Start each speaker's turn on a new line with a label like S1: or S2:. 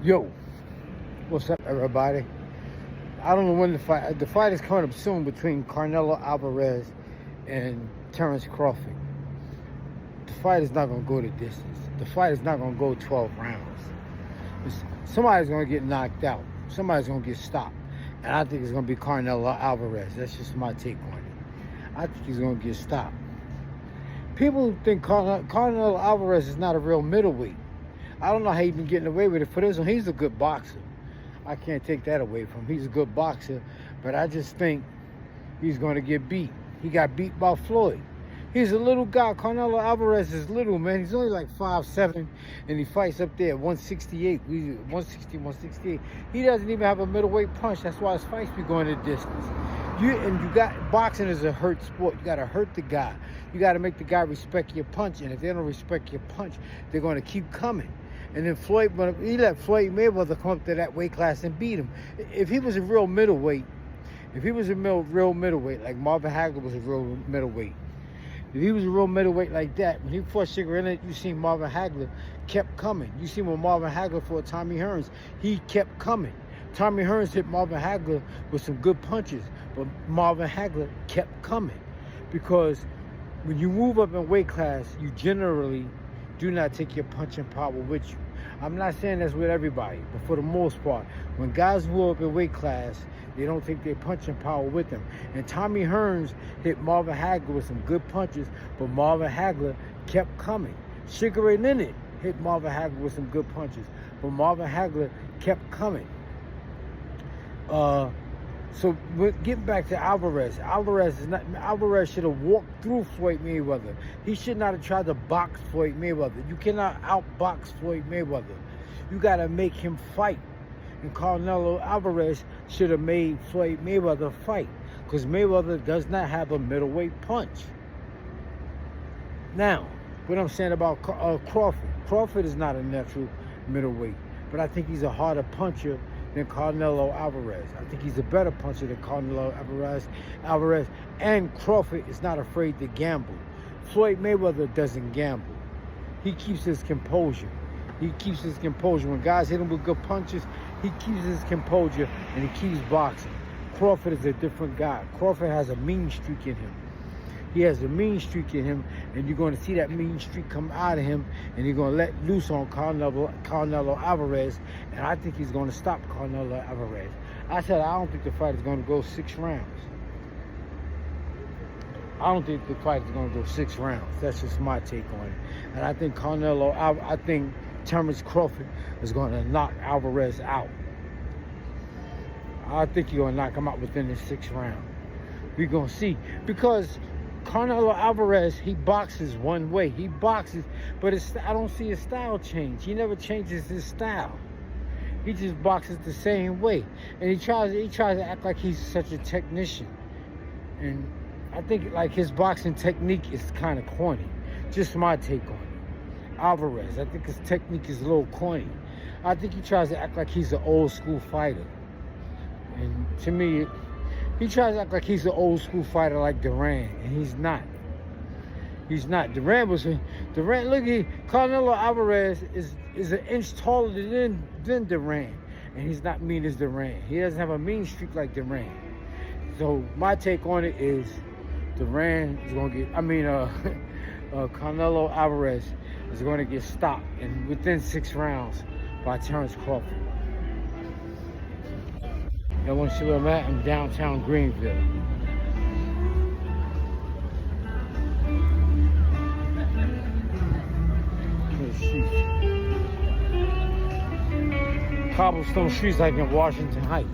S1: Yo, what's up, everybody? I don't know when the fight is coming up soon between Carnelo Averez and Terrence Crawford. The fight is not going to go the distance. The fight is not going to go 12 rounds. Somebody's going to get knocked out. Somebody's going to get stopped. And I think it's going to be Carnelo Averez. That's just my take on it. I think he's going to get stopped. People think Carnelo Averez is not a real middleweight. I don't know how he's been getting away with it. For this one, he's a good boxer. I can't take that away from him. He's a good boxer, but I just think he's going to get beat. He got beat by Floyd. He's a little guy. Carnelo Averez is little, man. He's only like 5'7", and he fights up there at 168. 160, 168. He doesn't even have a middleweight punch. That's why his fights be going the distance. Boxing is a hurt sport. You got to hurt the guy. You got to make the guy respect your punch, and if they don't respect your punch, they're going to keep coming. And then he let Floyd Mayweather come up to that weight class and beat him. If he was a real middleweight, real middleweight, like Marvin Hagler was a real middleweight, if he was a real middleweight like that, when he fought Sugar in it, you see Marvin Hagler kept coming. You see when Marvin Hagler fought Tommy Hearns, he kept coming. Tommy Hearns hit Marvin Hagler with some good punches, but Marvin Hagler kept coming. Because when you move up in weight class, you generally do not take your punching power with you. I'm not saying that's with everybody, but for the most part, when guys move up in weight class, they don't take their punching power with them. And Tommy Hearns hit Marvin Hagler with some good punches, but Marvin Hagler kept coming. Sugar Ray Leonard hit Marvin Hagler with some good punches, but Marvin Hagler kept coming. So getting back to Averez, Averez should have walked through Floyd Mayweather. He should not have tried to box Floyd Mayweather. You cannot outbox Floyd Mayweather. You got to make him fight. And Carnelo Averez should have made Floyd Mayweather fight, because Mayweather does not have a middleweight punch. Now, what I'm saying about Crawford. Crawford is not a natural middleweight, but I think he's a harder puncher than Carnelo Averez. I think he's a better puncher than Carnelo Averez. And Crawford is not afraid to gamble. Floyd Mayweather doesn't gamble. He keeps his composure. When guys hit him with good punches, he keeps his composure and he keeps boxing. Crawford is a different guy. Crawford has a mean streak in him. He has a mean streak in him, and you're going to see that mean streak come out of him, and you're going to let loose on Carnelo Averez, and I think he's going to stop Carnelo Averez. I said I don't think the fight is going to go 6 rounds. I don't think the fight is going to go 6 rounds. That's just my take on it. And I think I think Terrence Crawford is going to knock Averez out. I think he's going to knock him out within the 6th round. We're going to see. Because Carnelo Averez, he boxes one way. He boxes, but I don't see his style change. He never changes his style. He just boxes the same way. And he tries to act like he's such a technician. And I think like his boxing technique is kind of corny. Just my take on it. Averez, I think his technique is a little corny. I think he tries to act like he's an old school fighter. And to me, he tries to act like he's an old school fighter like Duran, and he's not. He's not. Duran, look at Carnelo Averez is an inch taller than Duran, and he's not mean as Duran. He doesn't have a mean streak like Duran. So my take on it is Duran is going to get, Carnelo Averez is going to get stopped and within 6 rounds by Terrence Crawford. Y'all want to see where I'm at? I'm downtown Greenville. Cobblestone streets like in Washington Heights.